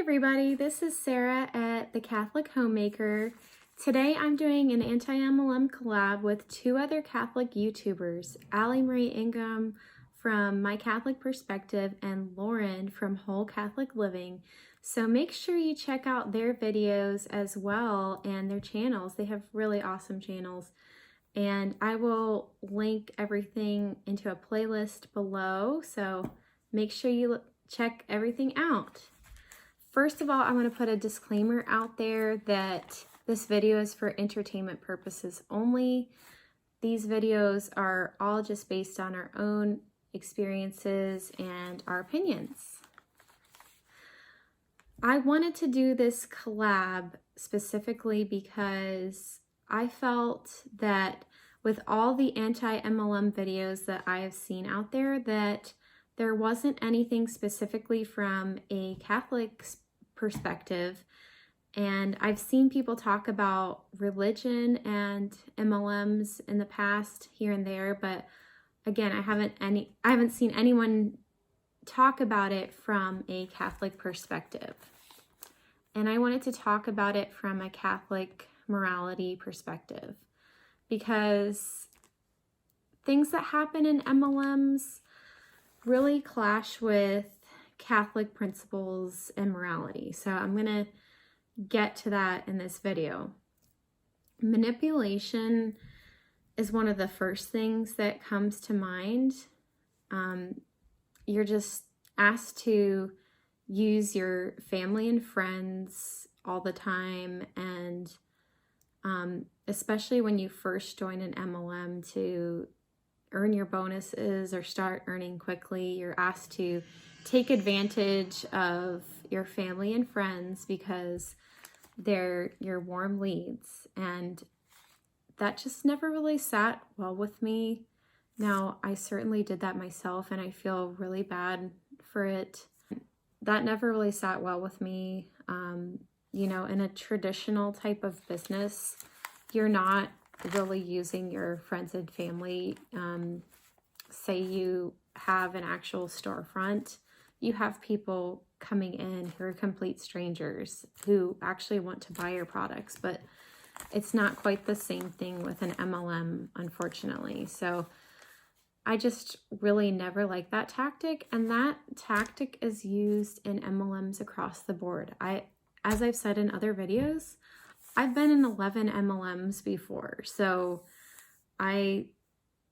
everybody, this is Sarah at The Catholic Homemaker. Today I'm doing an anti-MLM collab with two other Catholic YouTubers, Allie Marie Ingham from My Catholic Perspective and Lauren from Whole Catholic Living. So make sure you check out their videos as well and their channels. They have really awesome channels. And I will link everything into a playlist below, so make sure you check everything out. First of all, I want to put a disclaimer out there that this video is for entertainment purposes only. These videos are all just based on our own experiences and our opinions. I wanted to do this collab specifically because I felt that with all the anti-MLM videos that I have seen out there, that there wasn't anything specifically from a Catholic perspective. And I've seen people talk about religion and MLMs in the past here and there, but again, I haven't seen anyone talk about it from a Catholic perspective. And I wanted to talk about it from a Catholic morality perspective, because things that happen in MLMs really clash with Catholic principles and morality. So I'm going to get to that in this video. Manipulation is one of the first things that comes to mind. You're just asked to use your family and friends all the time, and especially when you first join an MLM to earn your bonuses or start earning quickly, you're asked to take advantage of your family and friends because they're your warm leads. And that just never really sat well with me. Now, I certainly did that myself and I feel really bad for it. That never really sat well with me. You know, in a traditional type of business, you're not really using your friends and family. Say you have an actual storefront, you have people coming in who are complete strangers who actually want to buy your products, but it's not quite the same thing with an MLM, unfortunately. So I just really never liked that tactic, and that tactic is used in MLMs across the board. As I've said in other videos, I've been in 11 MLMs before, so I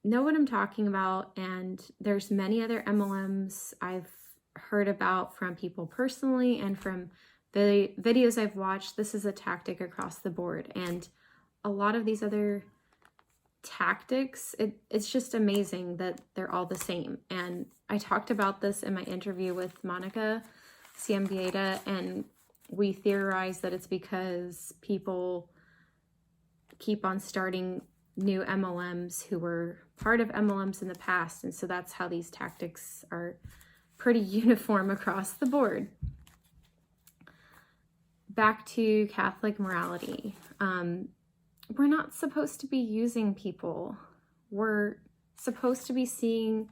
know what I'm talking about, and there's many other MLMs I've heard about from people personally and from the videos I've watched. This is a tactic across the board, and a lot of these other tactics, it's just amazing that they're all the same. And I talked about this in my interview with Monica Ciambieta, and we theorize that it's because people keep on starting new MLMs who were part of MLMs in the past, and so that's how these tactics are pretty uniform across the board. Back to Catholic morality. We're not supposed to be using people. We're supposed to be seeing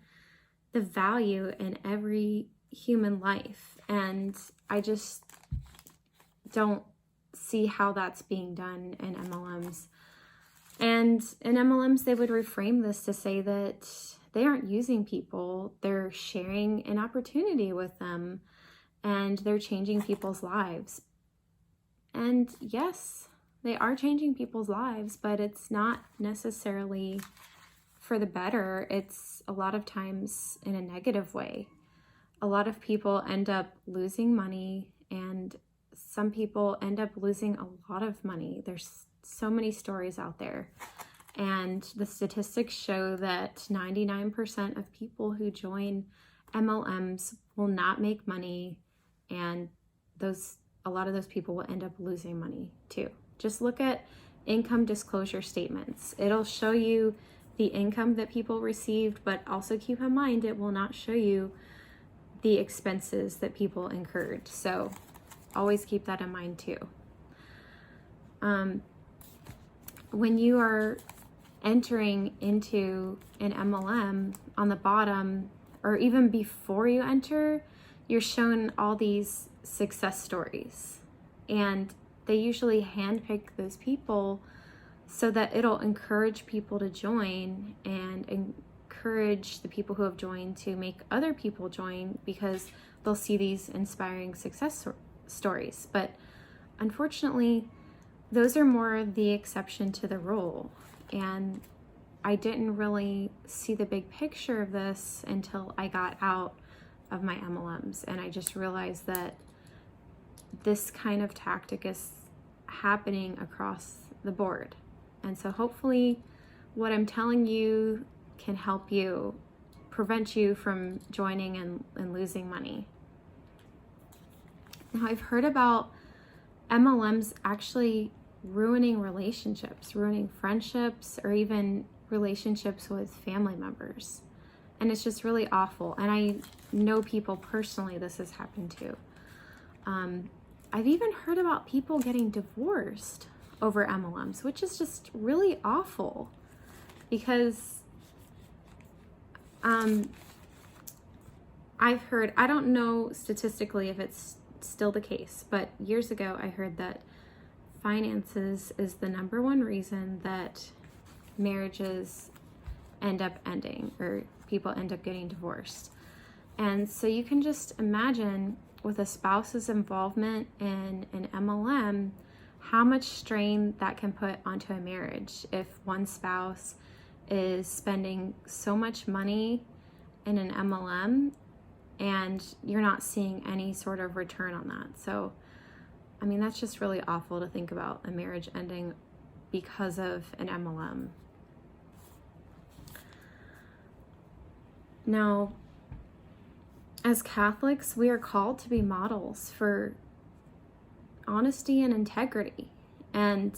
the value in every human life, and I just don't see how that's being done in MLMs. And in MLMs, they would reframe this to say that they aren't using people, they're sharing an opportunity with them, and they're changing people's lives. And yes, they are changing people's lives, but it's not necessarily for the better. It's a lot of times in a negative way. A lot of people end up losing money, and some people end up losing a lot of money. There's so many stories out there. And the statistics show that 99% of people who join MLMs will not make money, and a lot of those people will end up losing money too. Just look at income disclosure statements. It'll show you the income that people received, but also keep in mind it will not show you the expenses that people incurred. So always keep that in mind too. When you are entering into an MLM, on the bottom, or even before you enter, you're shown all these success stories, and they usually handpick those people so that it'll encourage people to join and encourage the people who have joined to make other people join, because they'll see these inspiring success stories. But unfortunately, those are more the exception to the rule. And I didn't really see the big picture of this until I got out of my MLMs, and I just realized that this kind of tactic is happening across the board. And so hopefully what I'm telling you can help you prevent you from joining and losing money. Now, I've heard about MLMs actually ruining relationships, ruining friendships, or even relationships with family members. And it's just really awful. And I know people personally this has happened to. I've even heard about people getting divorced over MLMs, which is just really awful, because I've heard, I don't know statistically if it's still the case, but years ago I heard that finances is the number one reason that marriages end up ending, or people end up getting divorced. And so you can just imagine, with a spouse's involvement in an MLM, how much strain that can put onto a marriage if one spouse is spending so much money in an MLM and you're not seeing any sort of return on that. So, I mean, that's just really awful to think about, a marriage ending because of an MLM. Now, as Catholics, we are called to be models for honesty and integrity. And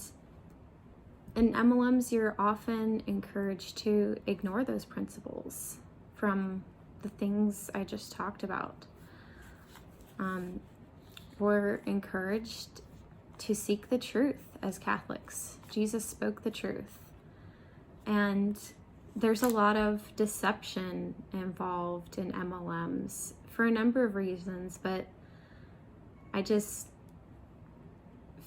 in MLMs, you're often encouraged to ignore those principles from the things I just talked about. We're encouraged to seek the truth as Catholics. Jesus spoke the truth. And there's a lot of deception involved in MLMs for a number of reasons, but I just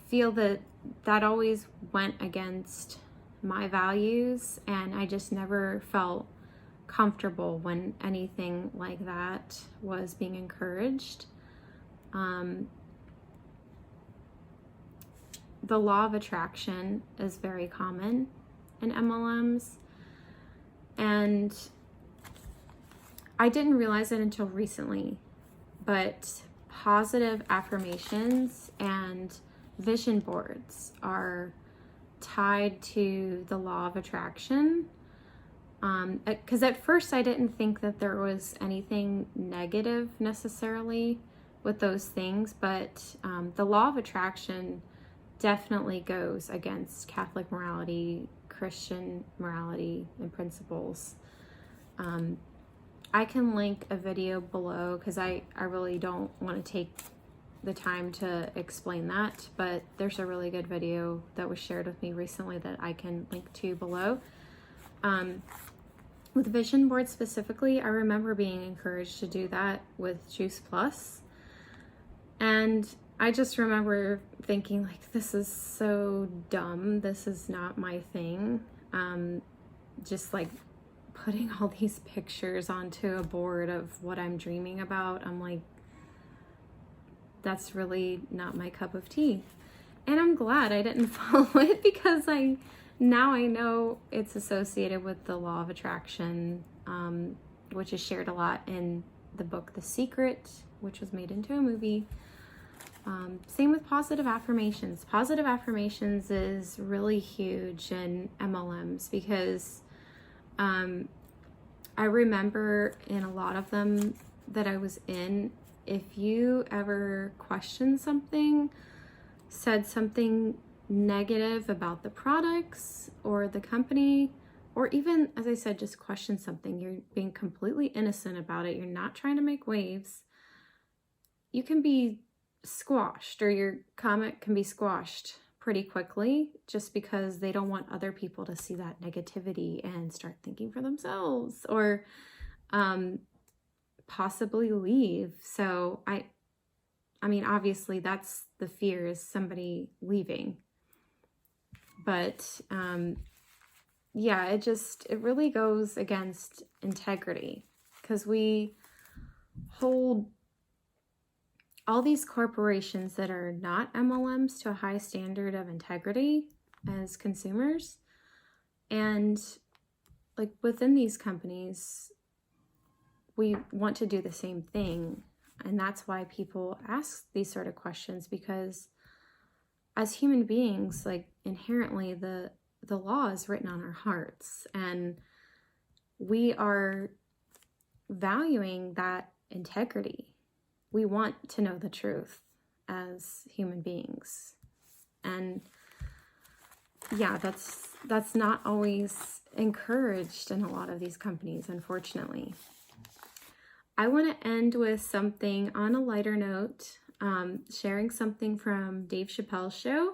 feel that that always went against my values, and I just never felt comfortable when anything like that was being encouraged. The law of attraction is very common in MLMs, and I didn't realize it until recently, but positive affirmations and vision boards are tied to the law of attraction. Because at first I didn't think that there was anything negative necessarily with those things, but the law of attraction definitely goes against Catholic morality, Christian morality and principles. I can link a video below because I really don't want to take the time to explain that, but there's a really good video that was shared with me recently that I can link to below. With vision boards specifically, I remember being encouraged to do that with Juice Plus, and I just remember thinking, like, this is so dumb, this is not my thing. Just like putting all these pictures onto a board of what I'm dreaming about, I'm like, that's really not my cup of tea. And I'm glad I didn't follow it, because now I know it's associated with the law of attraction, which is shared a lot in the book The Secret, which was made into a movie. Same with positive affirmations. Positive affirmations is really huge in MLMs, because I remember in a lot of them that I was in, if you ever questioned something, said something negative about the products or the company, or even, as I said, just question something, you're being completely innocent about it, you're not trying to make waves, you can be squashed, or your comment can be squashed pretty quickly, just because they don't want other people to see that negativity and start thinking for themselves, or possibly leave. So I mean, obviously that's the fear, is somebody leaving. But yeah, it really goes against integrity, because we hold all these corporations that are not MLMs to a high standard of integrity as consumers. And like within these companies, we want to do the same thing. And that's why people ask these sort of questions, because as human beings, like inherently the law is written on our hearts, and we are valuing that integrity. We want to know the truth as human beings. And yeah, that's not always encouraged in a lot of these companies, unfortunately. I want to end with something on a lighter note, sharing something from Dave Chappelle's show.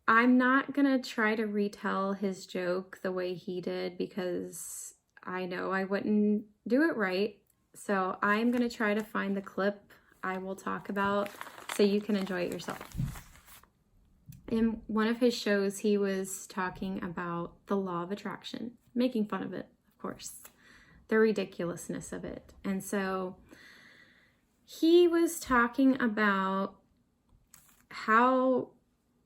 I'm not going to try to retell his joke the way he did, because I know I wouldn't do it right. So I'm going to try to find the clip I will talk about so you can enjoy it yourself. In one of his shows, he was talking about the law of attraction, making fun of it, of course, the ridiculousness of it. And so he was talking about how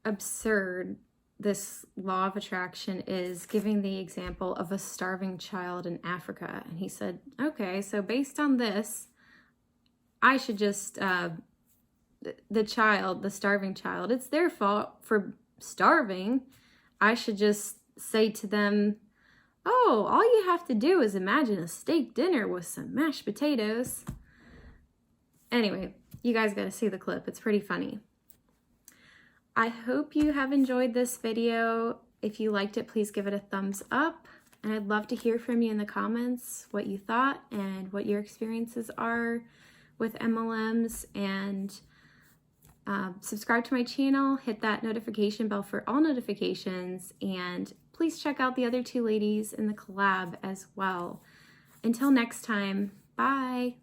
absurd this law of attraction is, giving the example of a starving child in Africa. And he said, okay, so based on this, I should just, the starving child, it's their fault for starving. I should just say to them, oh, all you have to do is imagine a steak dinner with some mashed potatoes. Anyway, you guys got to see the clip. It's pretty funny. I hope you have enjoyed this video. If you liked it, please give it a thumbs up. And I'd love to hear from you in the comments what you thought and what your experiences are with MLMs. And subscribe to my channel, hit that notification bell for all notifications, and please check out the other two ladies in the collab as well. Until next time, bye.